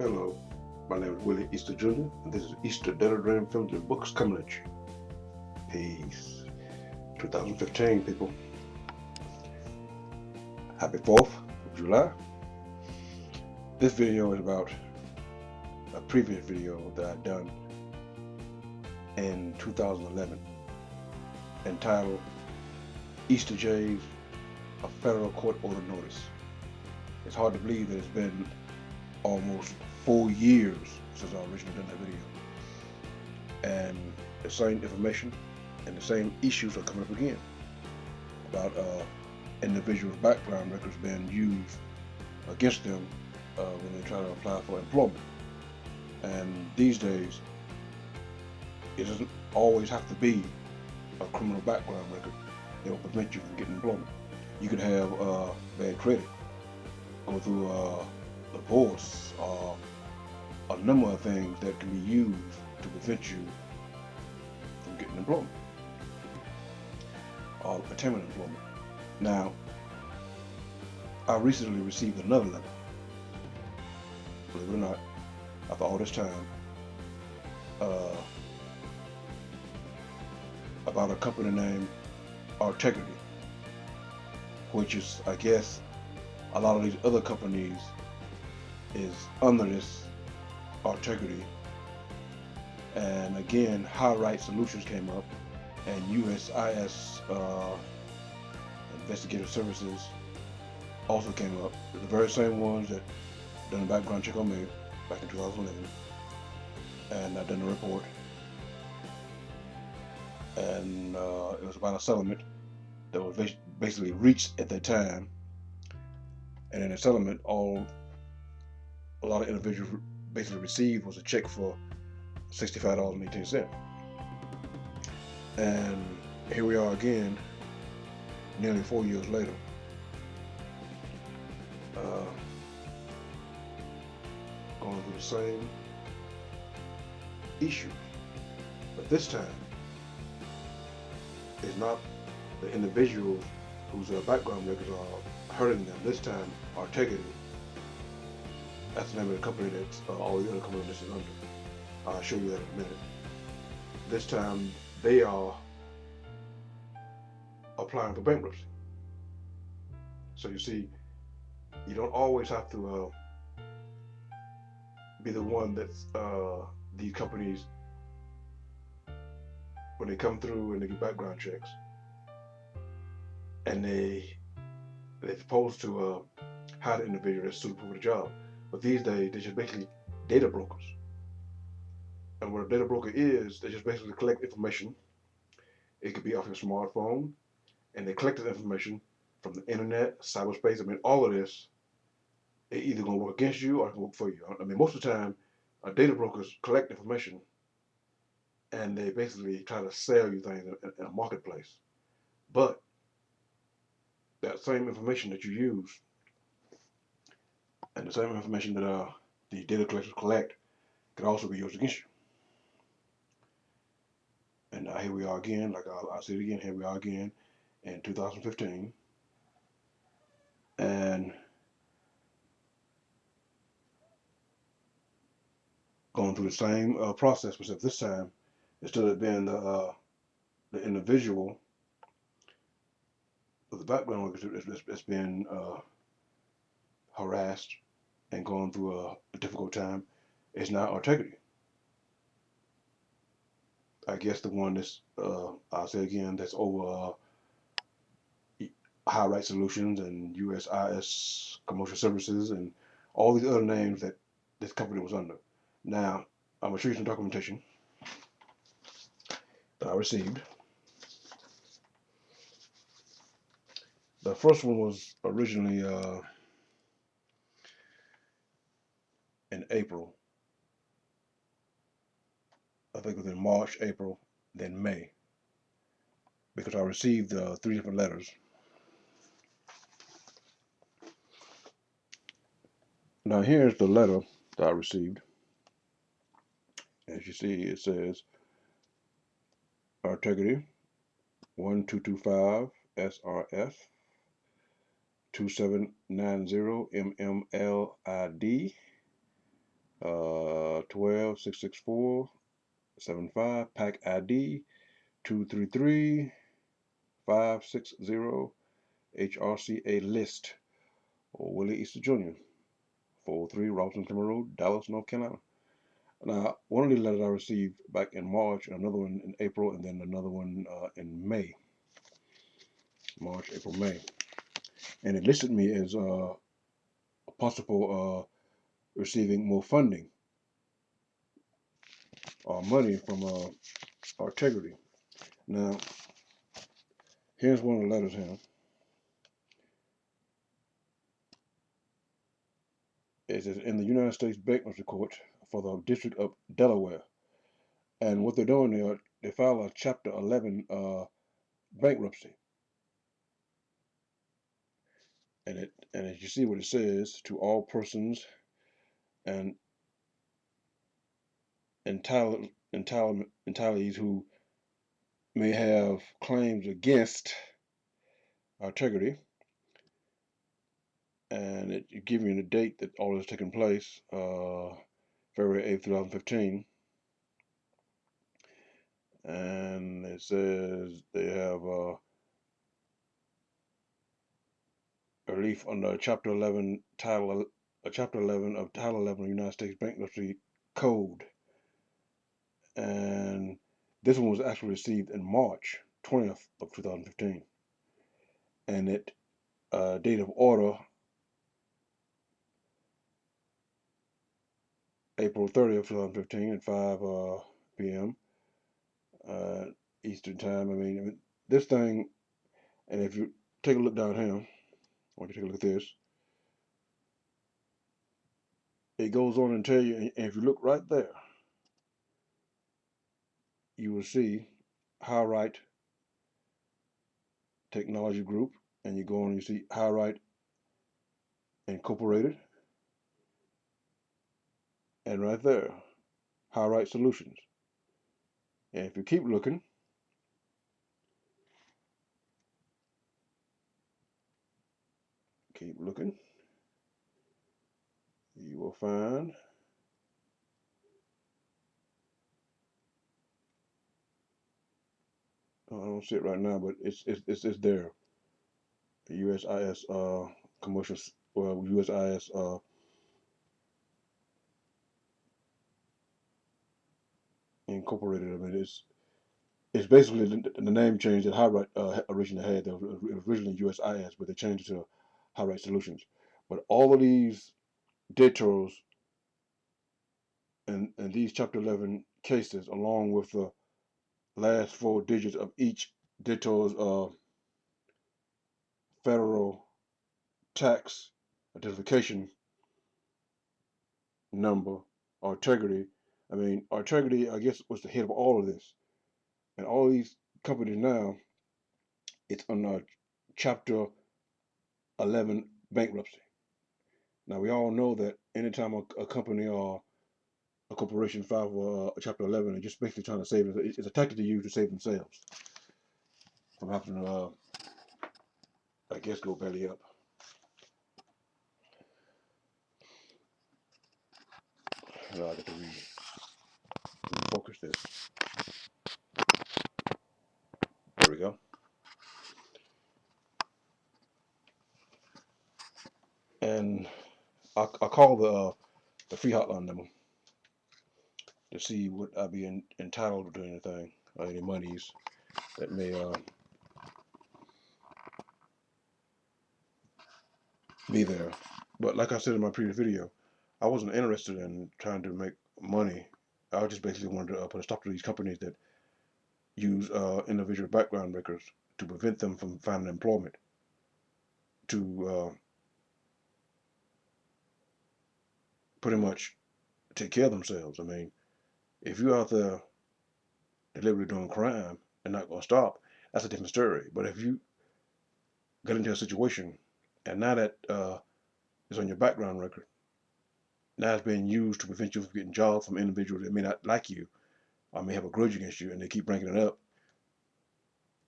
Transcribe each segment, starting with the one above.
Hello, my name is Willie Easter Jr. and this is Easter Data Dream Films and Books coming at you. Peace. 2015, people. Happy 4th of July. This video is about a previous video that I'd done in 2011 entitled Easterj, a federal court order notice. It's hard to believe that it's been almost 4 years since I originally done that video, and the same information and the same issues are coming up again about individuals' background records being used against them when they try to apply for employment. And these days, it doesn't always have to be a criminal background record that will prevent you from getting employment. You could have bad credit, go through divorce, or a number of things that can be used to prevent you from getting employment or attaining employment. Now, I recently received another letter, believe it or not, after all this time, about a company named Altegity, which is, I guess, a lot of these other companies is under this Altegity. And again, HireRight Solutions came up, and USIS Investigative Services also came up. The very same ones that done a background check on me back in 2011, and I done a report, and it was about a settlement that was basically reached at that time. And in the settlement, a lot of individuals basically received was a check for $65.18. And here we are again, nearly 4 years later, going through the same issues. But this time, it's not the individuals whose background records are hurting them. This time, Altegity, that's the name of the company that's all the other companies this is under. I'll show you that in a minute. This time, they are applying for bankruptcy. So you see, you don't always have to be the one that's these companies, when they come through and they do background checks, and they're supposed to hire the individual that's suitable for the job. But these days, they're just basically data brokers. And what a data broker is, they just basically collect information. It could be off your smartphone, and they collect the information from the internet, cyberspace. I mean, all of this, they either gonna work against you or it can work for you. I mean, most of the time, data brokers collect information, and they basically try to sell you things in a marketplace. But that same information that you use, and the same information that the data collectors collect, could also be used against you. And now here we are again, like I'll say it again, here we are again in 2015. And going through the same process, except this time, instead of being the individual with the background, it's been harassed and going through a difficult time, it's now Altegity. I guess the one that's, I'll say again, that's over HireRight Solutions and USIS Commercial Services and all these other names that this company was under. Now, I'm going to show you some documentation that I received. The first one was originally in April. I think it was in March, April, then May, because I received 3 different letters. Now here's the letter that I received. As you see, it says Altegity 1225 SRF 2790 MMLID 12-664-75, pack ID 233-560, HRCA list, or Willie Easter Jr., 403 Robinson Timber Road, Dallas, North Carolina. Now, one of these letters I received back in March, and another one in April, and then another one in May. March, April, May. And it listed me as possible receiving more funding or money from Altegity. Now, here's one of the letters here. It says, in the United States Bankruptcy Court for the District of Delaware. And what they're doing, they file a Chapter 11 bankruptcy. And as you see what it says, to all persons and entitlees who may have claims against Altegity, and it gives you the date that all this is taking place, February 8th, 2015. And it says they have relief under Chapter 11 Chapter 11 of Title 11 of the United States Bankruptcy Code. And this one was actually received in March 20th of 2015. And it date of order April 30th, 2015 at 5 p.m. Eastern time. I mean, this thing, and if you take a look down here, I want you to take a look at this. It goes on and tell you, and if you look right there, you will see HireRight Technology Group, and you go on and you see HireRight Incorporated, and right there, HireRight Solutions. And if you keep looking, you will find I don't see it right now, but it's there. USIS commercial, USIS Incorporated. I mean, it's basically the name change that HireRight originally had. It was originally USIS, but they changed it to HireRight Solutions. But all of these details and these Chapter 11 cases, along with the last four digits of each detail's federal tax identification number, Altegity. I mean, Altegity, I guess, was the head of all of this. And all these companies now, it's on Chapter 11 bankruptcy. Now, we all know that anytime a company or a corporation files for Chapter 11, they're just basically trying to save it. It's a tactic to use to save themselves from having to, I guess, go belly up. I got to refocus this. There we go. And I call the free hotline number to see what I'd be entitled to anything or any monies that may be there. But like I said in my previous video, I wasn't interested in trying to make money. I just basically wanted to put a stop to these companies that use individual background records to prevent them from finding employment, to pretty much take care of themselves. I mean, if you're out there deliberately doing crime and not going to stop, that's a different story. But if you get into a situation and now that it's on your background record, now it's being used to prevent you from getting jobs from individuals that may not like you or may have a grudge against you, and they keep bringing it up,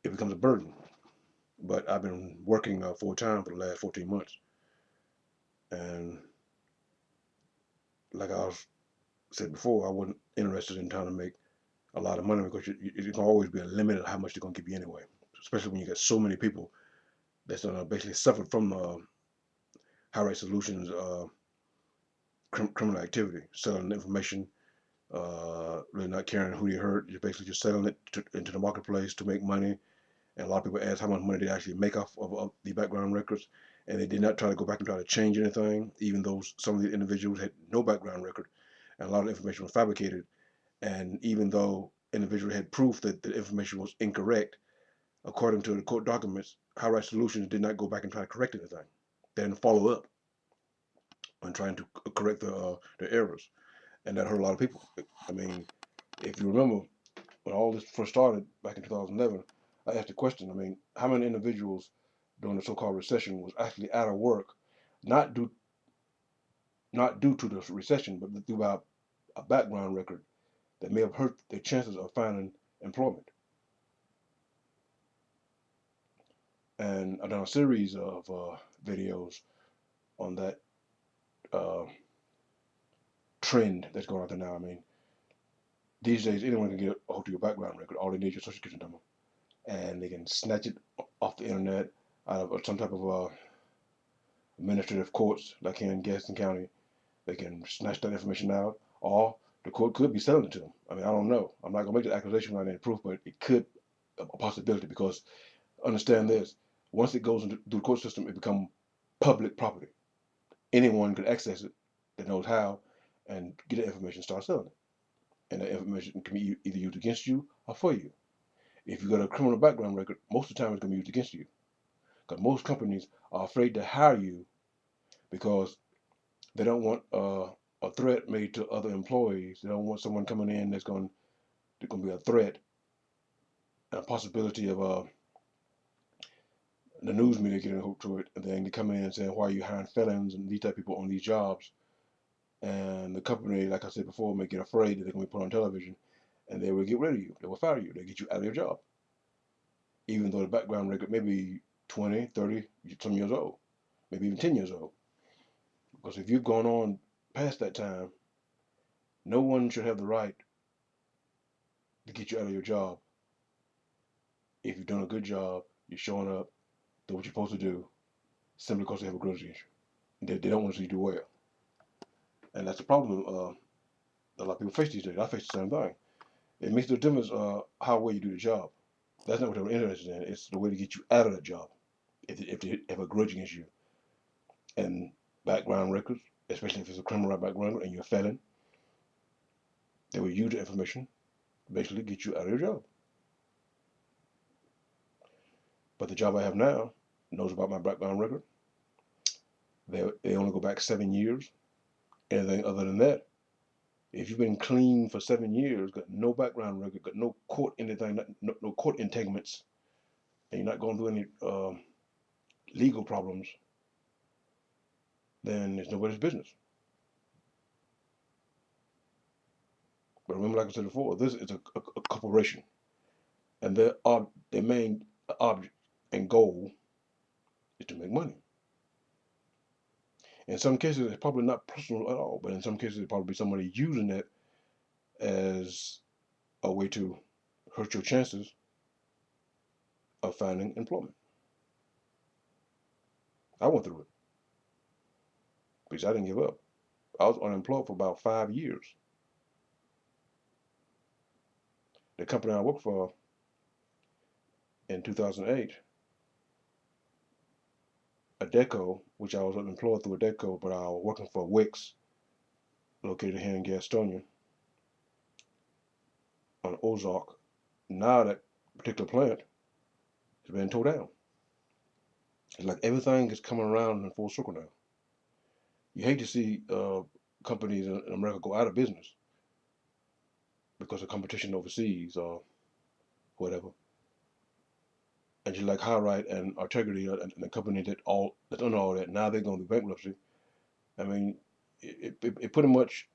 it becomes a burden. But I've been working full time for the last 14 months. And like I was said before, I wasn't interested in trying to make a lot of money because it can always be a limit of how much they're going to give you anyway. Especially when you get so many people that's basically suffered from HireRight Solutions criminal activity, selling information, really not caring who you hurt. You're basically just selling it into the marketplace to make money. And a lot of people ask how much money they actually make off of the background records. And they did not try to go back and try to change anything, even though some of the individuals had no background record. And a lot of the information was fabricated. And even though individuals had proof that the information was incorrect, according to the court documents, HireRight Solutions did not go back and try to correct anything. They didn't follow up on trying to correct the errors. And that hurt a lot of people. I mean, if you remember, when all this first started back in 2011, I asked the question, I mean, how many individuals during the so-called recession was actually out of work, not due to the recession, but due to a background record that may have hurt their chances of finding employment. And I've done a series of videos on that uh, trend that's going on there now. I mean, these days anyone can get a hold of your background record. All they need is your social security number, and they can snatch it off the internet out of some type of administrative courts, like here in Gaston County. They can snatch that information out, or the court could be selling it to them. I mean, I don't know. I'm not gonna make the accusation without any proof, but it could a possibility because understand this: once it goes into the court system, it becomes public property. Anyone could access it that knows how, and get the information, and start selling it. And that information can be either used against you or for you. If you got a criminal background record, most of the time it's gonna be used against you, because most companies are afraid to hire you because they don't want a threat made to other employees. They don't want someone coming in that's going to be a threat and a possibility of the news media getting hooked to it, and then they come in and saying, "Why are you hiring felons and these type of people on these jobs?" And the company, like I said before, may get afraid that they're going to be put on television, and they will get rid of you. They will fire you. They get you out of your job, even though the background record may be 20, 30, some years old, maybe even 10 years old. Because if you've gone on past that time, no one should have the right to get you out of your job. If you've done a good job, you're showing up, do what you're supposed to do, simply because they have a grudge against you. They don't want to see you do well. And that's the problem a lot of people face these days. I face the same thing. It makes no difference how well you do the job. That's not what they're interested in. It's the way to get you out of that job if they have a grudge against you. And background records, especially if it's a criminal background and you're a felon, they will use the information to basically get you out of your job. But the job I have now knows about my background record. They only go back 7 years. Anything other than that, if you've been clean for 7 years, got no background record, got no court anything, no court entanglements, and you're not going through any legal problems, then it's nobody's business. But remember, like I said before, this is a corporation, and their main object and goal is to make money. In some cases, it's probably not personal at all, but in some cases, it's probably somebody using it as a way to hurt your chances of finding employment. I went through it because I didn't give up. I was unemployed for about 5 years. The company I worked for in 2008, Adeco, which I was unemployed through Adeco, but I was working for Wix, located here in Gastonia, on Ozark. Now that particular plant has been tore down. It's like everything is coming around in full circle now. You hate to see companies in America go out of business because of competition overseas or whatever. And just like HireRight and Altegity and the company that's under all that, now they're going through bankruptcy. I mean, it pretty much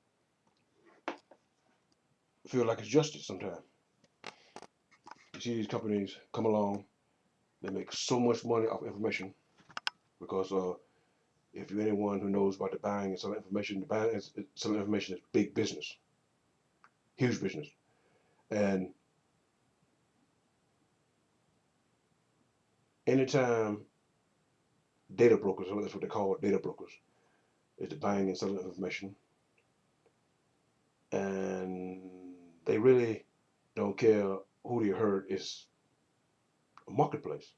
feel like it's justice sometimes. You see these companies come along, they make so much money off information because If you're anyone who knows about the buying and selling information, the buying and selling information is big business, huge business. And anytime data brokers, that's what they call data brokers, is the buying and selling of information. And they really don't care who they hurt. It's a marketplace.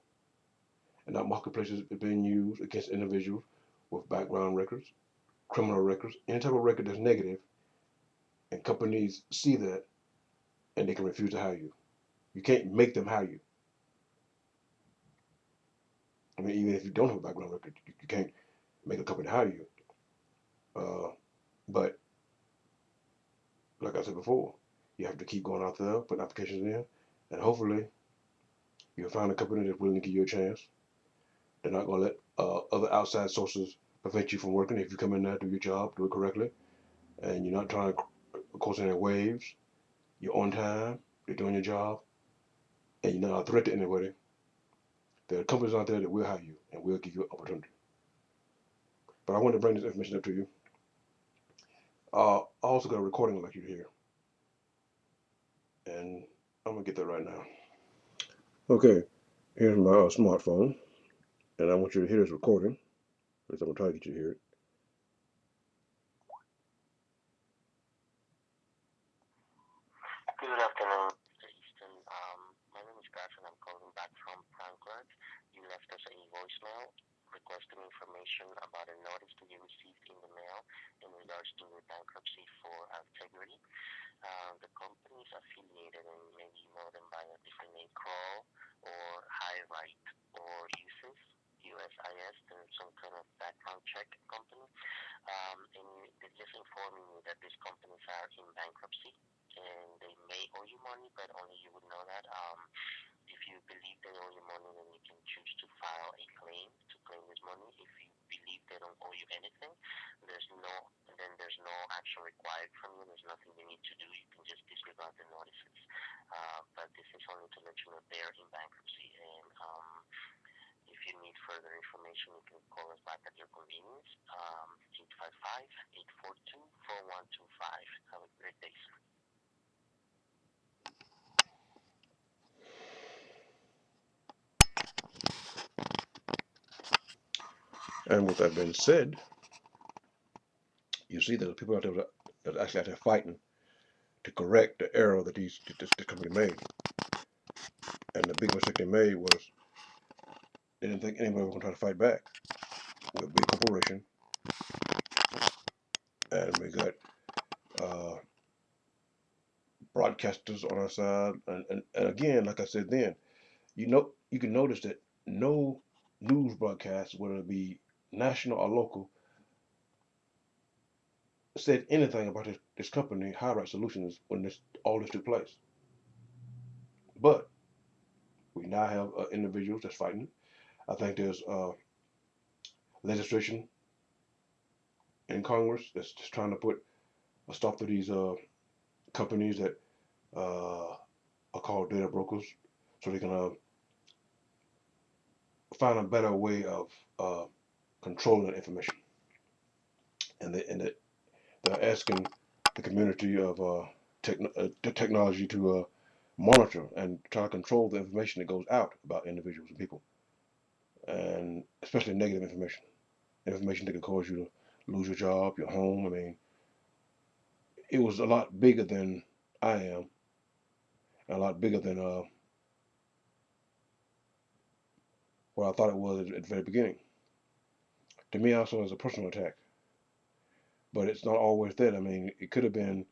And that marketplace is being used against individuals with background records, criminal records, any type of record that's negative, and companies see that and they can refuse to hire you. You can't make them hire you. I mean, even if you don't have a background record, you can't make a company hire you. But like I said before, you have to keep going out there, putting applications in, and hopefully you'll find a company that's willing to give you a chance. They're not going to let other outside sources prevent you from working. If you come in there, do your job, do it correctly, and you're not trying to cause any waves, you're on time, you're doing your job, and you're not a threat to anybody, there are companies out there that will hire you and will give you an opportunity. But I want to bring this information up to you. I also got a recording I'd like you to hear. And I'm going to get that right now. Okay, here's my smartphone. And I want you to hear this recording. At least I'm going to try to get you to hear it. Good afternoon, Mr. Easton. My name is Gus and I'm calling back from Frankfurt. You left us a voicemail requesting information about a notice to be received in the mail in regards to the bankruptcy for Altegity. The company is affiliated, and maybe you know them by a different name, Crawl or HireRight or USIS. They're some kind of background check company. And they're just informing me that these companies are in bankruptcy and they may owe you money, but only you would know that. If you believe they owe you money, then you can choose to file a claim to claim this money. If you believe they don't owe you anything, there's no action required from you. There's nothing you need to do. You can just disregard the notices. But this is only to let you know they're in bankruptcy. And if you need further information, you can call us back at your convenience. 855-842-4125. Have a great day, sir. And with that being said, you see that the people out there that actually out there fighting to correct the error that this company made. And the big mistake they made was they didn't think anybody was going to try to fight back. We're a big corporation, and we got uh, broadcasters on our side. And again, like I said then, you can notice that no news broadcast, whether it be national or local, said anything about this company, HireRight Solutions, when all this took place. But we now have individuals that's fighting. I think there's legislation in Congress that's just trying to put a stop to these companies that are called data brokers, so they can find a better way of controlling that information. And they're asking the community of the technology to monitor and try to control the information that goes out about individuals and people, and especially negative information that could cause you to lose your job, your home. I mean, it was a lot bigger than I am, and a lot bigger than what I thought it was at the very beginning. To me, also, it was a personal attack, but it's not always that. I mean, it could have been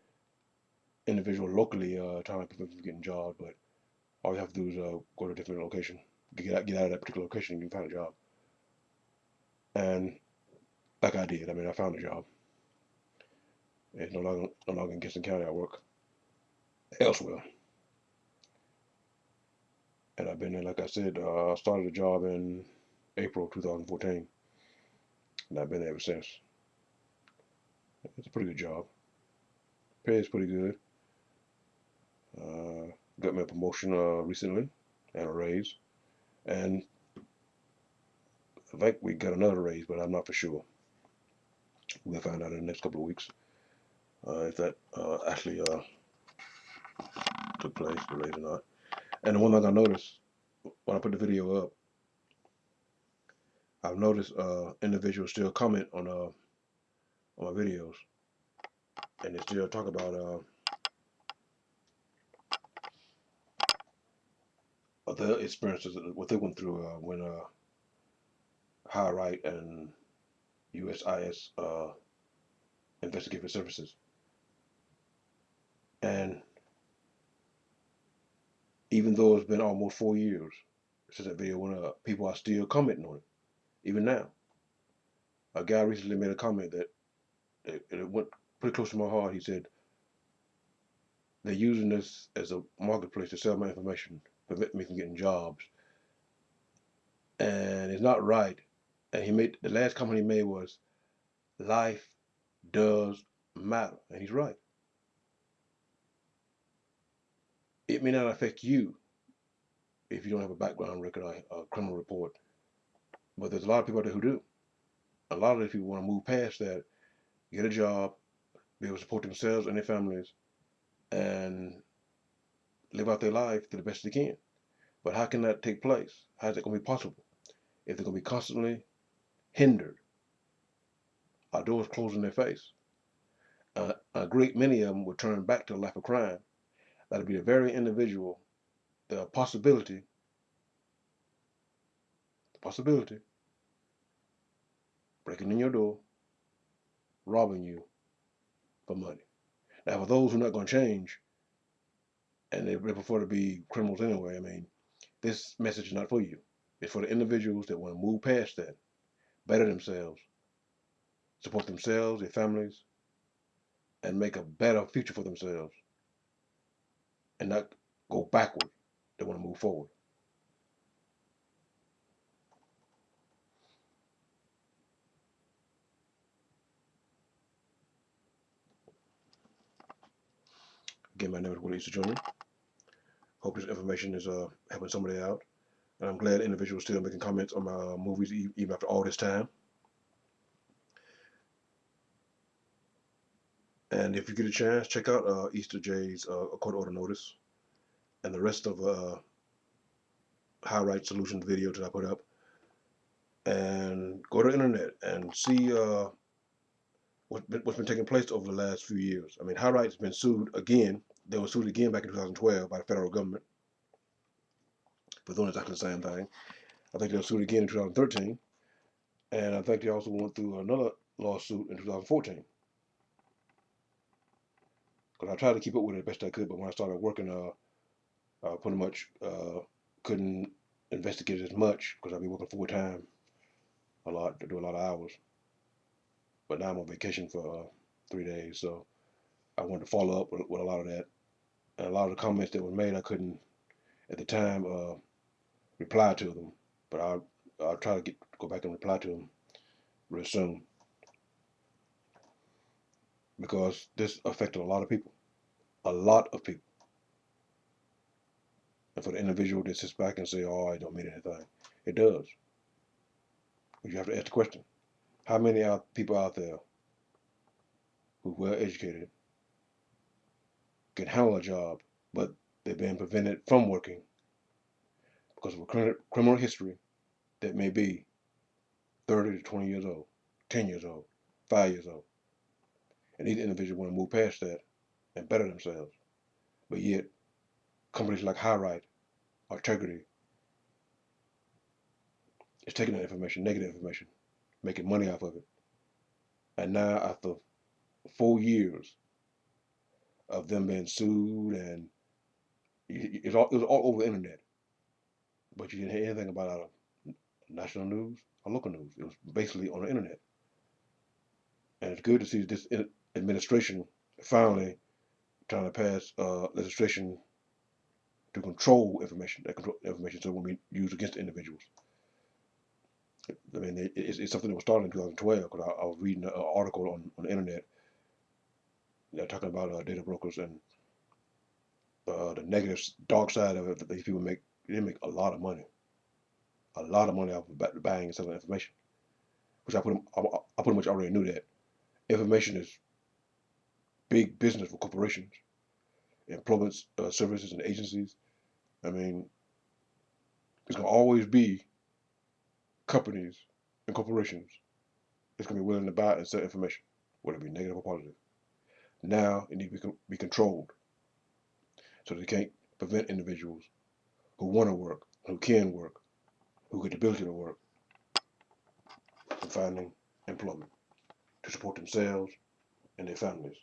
individual locally trying to prevent them from getting jobs, but all you have to do is go to a different location, get out of that particular location, and you can find a job. And like I did, I mean, I found a job. It's no longer in Kingston County. I work elsewhere, and I've been there. Like I said, I started a job in April 2014, and I've been there ever since. It's a pretty good job. Pay is pretty good. Uh, got me a promotion recently and a raise, and I think we got another raise, but I'm not for sure. We'll find out in the next couple of weeks if that actually took place, the raise or not. And the one thing I noticed when I put the video up, I've noticed individuals still comment on my videos, and they still talk about their experiences, what they went through when HireRight and USIS investigative services. And even though it's been almost 4 years since that video went up, people are still commenting on it, even now. A guy recently made a comment that it went pretty close to my heart. He said, they're using this as a marketplace to sell my information, prevent me from getting jobs. And it's not right. And the last comment he made was, life does matter. And he's right. It may not affect you if you don't have a background record or a criminal report, but there's a lot of people out there who do. A lot of these people want to move past that, get a job, be able to support themselves and their families, and live out their life to the best they can. But how can that take place? How is that going to be possible if they're going to be constantly hindered, our doors closed in their face? A great many of them will turn back to a life of crime. That'll be the very individual, the possibility, breaking in your door, robbing you for money. Now, for those who are not going to change, and they prefer to be criminals anyway, I mean, this message is not for you. It's for the individuals that want to move past that, better themselves, support themselves, their families, and make a better future for themselves, and not go backward. They want to move forward. Again, my name is Willie Easter Jr. Hope this information is helping somebody out. And I'm glad individuals still making comments on my movies even after all this time. And if you get a chance, check out Easterj's court order notice and the rest of HireRight Solutions videos that I put up. And go to the internet and see what's been taking place over the last few years. I mean, HireRight's been sued again. They were sued again back in 2012 by the federal government for doing exactly the same thing. I think they were sued again in 2013. And I think they also went through another lawsuit in 2014. Because I tried to keep up with it the best I could, but when I started working, pretty much couldn't investigate as much because I'd be working full time a lot, to do a lot of hours. But now I'm on vacation for 3 days, so I wanted to follow up with a lot of that. And a lot of the comments that were made, I couldn't at the time reply to them, but I'll try to go back and reply to them real soon because this affected a lot of people, a lot of people. And for the individual that sits back and say, "Oh, I don't mean anything," it does. You have to ask the question: how many people out there who are well educated can handle a job, but they've been prevented from working because of a criminal history that may be 30 to 20 years old, 10 years old, 5 years old. And these individuals want to move past that and better themselves. But yet, companies like HireRight, Altegity, is taking that information, negative information, making money off of it. And now, after 4 years of them being sued, and it was all over the internet, but you didn't hear anything about it out of national news or local news. It was basically on the internet. And it's good to see this administration finally trying to pass legislation to control information, so it won't be used against individuals. I mean, it's something that was started in 2012 because I was reading an article on the internet. They're talking about data brokers and the negative dark side of it that these people make. They make a lot of money. a lot of money off of buying and selling information, which I pretty much already knew that. Information is big business for corporations, employment services and agencies. I mean, there's gonna always be companies and corporations that's gonna be willing to buy and sell information, whether it be negative or positive. Now it needs to be controlled so they can't prevent individuals who want to work, who can work, who get the ability to work, from finding employment to support themselves and their families,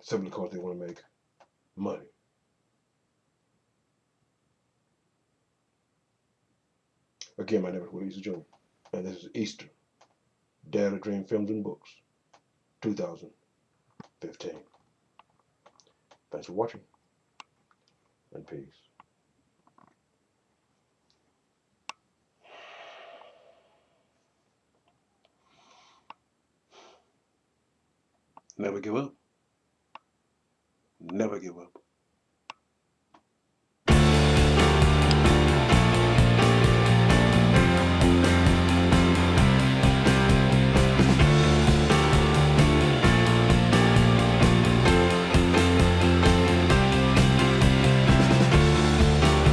simply because they want to make money. Again, my name is Willie Easter Jr., and this is Easter, Dare to Dream Films and Books, 2015. Thanks for watching, and peace. Never give up. Never give up.